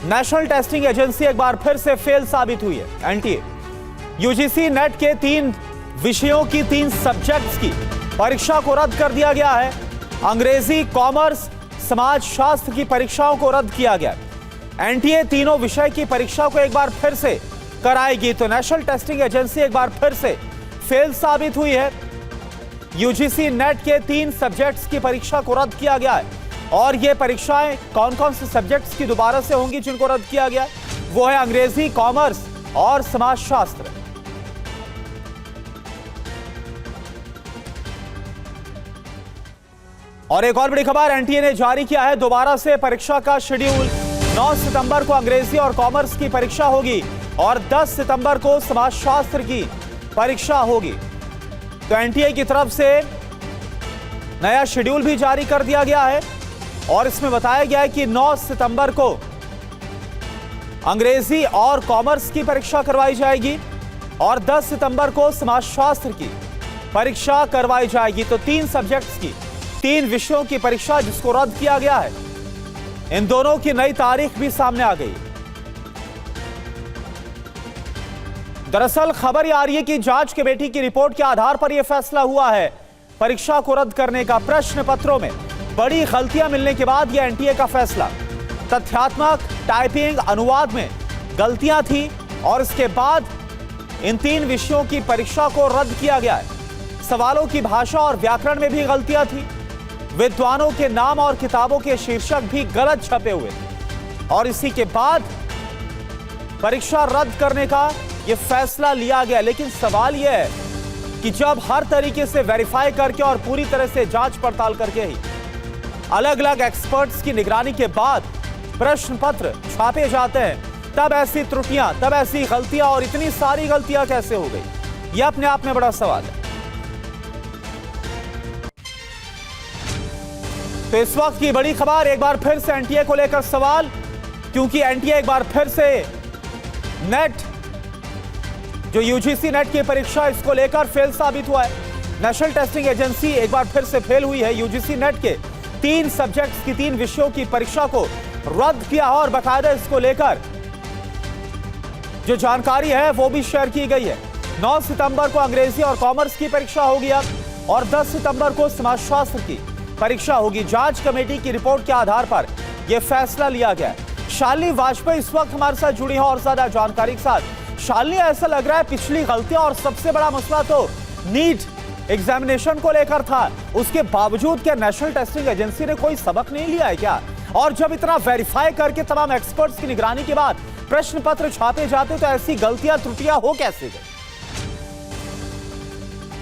National testing agency एक बार फिर से फेल साबित हुई है। एनटीए यूजीसी नेट के 3 विषयों की 3 सब्जेक्ट्स की परीक्षा को रद्द कर दिया गया है। अंग्रेजी, कॉमर्स, समाज शास्त्र की परीक्षाओं को रद्द किया गया। एनटीए तीनों विषय की परीक्षा को एक बार फिर से कराएगी, तो नेशनल टेस्टिंग एजेंसी एक बार फिर से फेल साबित हुई है। यूजीसी नेट के 3 सब्जेक्ट्स की परीक्षा को रद्द किया गया है। और ये परीक्षाएं कौन कौन से सब्जेक्ट्स की दोबारा से होंगी जिनको रद्द किया गया है? वो है अंग्रेजी, कॉमर्स और समाजशास्त्र। और एक और बड़ी खबर, एनटीए ने जारी किया है दोबारा से परीक्षा का शेड्यूल। 9 सितंबर को अंग्रेजी और कॉमर्स की परीक्षा होगी और 10 सितंबर को समाजशास्त्र की परीक्षा होगी। तो एनटीए की तरफ से नया शेड्यूल भी जारी कर दिया गया है और इसमें बताया गया है कि 9 सितंबर को अंग्रेजी और कॉमर्स की परीक्षा करवाई जाएगी और 10 सितंबर को समाजशास्त्र की परीक्षा करवाई जाएगी। तो 3 सब्जेक्ट्स की 3 विषयों की परीक्षा जिसको रद्द किया गया है, इन दोनों की नई तारीख भी सामने आ गई। दरअसल खबर यह आ रही है कि जांच कमेटी की रिपोर्ट के आधार पर यह फैसला हुआ है परीक्षा को रद्द करने का। प्रश्न पत्रों में बड़ी गलतियां मिलने के बाद यह एनटीए का फैसला। तथ्यात्मक, टाइपिंग, अनुवाद में गलतियां थी और इसके बाद इन 3 विषयों की परीक्षा को रद्द किया गया है। सवालों की भाषा और व्याकरण में भी गलतियां थी। विद्वानों के नाम और किताबों के शीर्षक भी गलत छपे हुए थे और इसी के बाद परीक्षा रद्द करने का यह फैसला लिया गया। लेकिन सवाल यह है कि जब हर तरीके से वेरीफाई करके और पूरी तरह से जांच पड़ताल करके ही अलग अलग एक्सपर्ट्स की निगरानी के बाद प्रश्न पत्र छापे जाते हैं, तब ऐसी त्रुटियां, तब ऐसी गलतियां और इतनी सारी गलतियां कैसे हो गई, यह अपने आप में बड़ा सवाल है। तो इस वक्त की बड़ी खबर, एक बार फिर से एनटीए को लेकर सवाल, क्योंकि एनटीए एक बार फिर से नेट, जो यूजीसी नेट की परीक्षा, इसको लेकर फेल साबित हुआ है। नेशनल टेस्टिंग एजेंसी एक बार फिर से फेल हुई है। यूजीसी नेट के 3 सब्जेक्ट्स की 3 विषयों की परीक्षा को रद्द किया और बाकायदा इसको लेकर जो जानकारी है वो भी शेयर की गई है। 9 सितंबर को अंग्रेजी और कॉमर्स की परीक्षा होगी अब और 10 सितंबर को समाजशास्त्र की परीक्षा होगी। जांच कमेटी की रिपोर्ट के आधार पर यह फैसला लिया गया है। शालिनी वाजपेयी इस वक्त हमारे साथ जुड़ी हैं और ज्यादा जानकारी के साथ। शालिनी, ऐसा लग रहा है पिछली गलतियां और सबसे बड़ा मसला तो नीट एग्जामिनेशन को लेकर था, उसके बावजूद क्या नेशनल टेस्टिंग एजेंसी ने कोई सबक नहीं लिया है क्या? और जब इतना वेरीफाई करके तमाम एक्सपर्ट्स की निगरानी के बाद प्रश्न पत्र छापे जाते तो ऐसी गलतियां, त्रुटियां हो कैसे गई?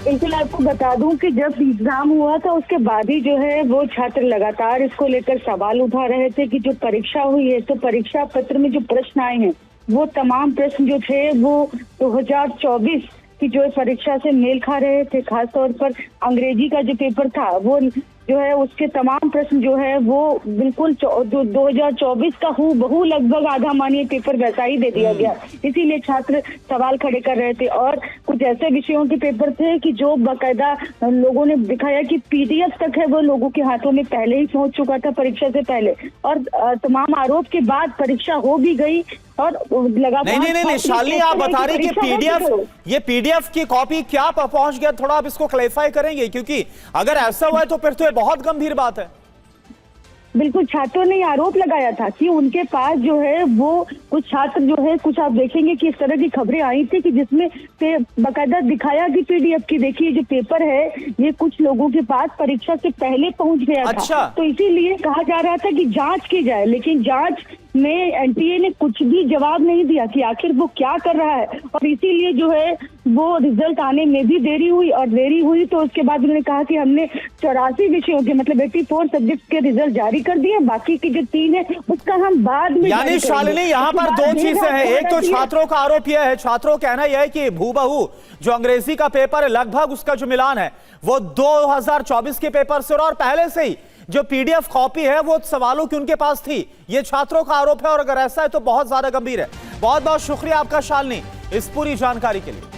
बिल्कुल, आपको बता दूं कि जब एग्जाम हुआ था उसके बाद ही जो है वो छात्र लगातार इसको लेकर सवाल उठा रहे थे कि जो परीक्षा हुई है तो परीक्षा पत्र में जो प्रश्न आए हैं वो तमाम प्रश्न जो थे वो 2024 की जो परीक्षा से मेल खा रहे थे। खासतौर पर अंग्रेजी का जो पेपर था वो जो है उसके तमाम प्रश्न जो है वो बिल्कुल 2024 का हूबहू लगभग आधा मानिए पेपर वैसा ही दे दिया गया। इसीलिए छात्र सवाल खड़े कर रहे थे और कुछ ऐसे विषयों के पेपर थे कि जो बाकायदा लोगों ने दिखाया कि पीडीएफ तक है वो लोगों के हाथों में पहले ही पहुंच चुका था परीक्षा से पहले, और तमाम आरोप के बाद परीक्षा हो भी गई और लगातार। नहीं, शालिनी, आप बता रही कि पीडीएफ की कॉपी क्या पहुंच गया, थोड़ा आप इसको क्लैरिफाई करेंगे? क्योंकि अगर ऐसा हुआ है तो फिर तो ये बहुत गंभीर बात है। बिल्कुल, छात्रों ने आरोप लगाया था कि उनके पास जो है वो कुछ छात्र जो है, कुछ आप देखेंगे कि इस तरह की खबरें आई थी कि जिसमें बाकायदा दिखाया कि पीडीएफ की देखिए जो पेपर है ये कुछ लोगों के पास परीक्षा से पहले पहुंच गया था। तो इसीलिए कहा जा रहा था कि जांच की जाए, लेकिन जांच में एनटीए ने कुछ भी जवाब नहीं दिया कि आखिर वो क्या कर रहा है, और इसीलिए जो है वो रिजल्ट आने में भी देरी हुई तो उसके बाद उन्होंने कहा कि हमने 84 विषयों के मतलब 84 सब्जेक्ट के रिजल्ट जारी कर दिए, बाकी की जो 3 है उसका हम बाद में। यानी शालिनी, यहाँ पर 2 चीजें हैं। एक तो छात्रों का आरोप यह है, छात्रों का कहना यह है कि हूबहू जो अंग्रेजी का पेपर है लगभग उसका जो मिलान है वो 2024 के पेपर से, और पहले से ही जो पीडीएफ कॉपी है वो सवालों की उनके पास थी। ये छात्रों का आरोप है और अगर ऐसा है तो बहुत ज्यादा गंभीर है। बहुत बहुत शुक्रिया आपका शालिनी इस पूरी जानकारी के लिए।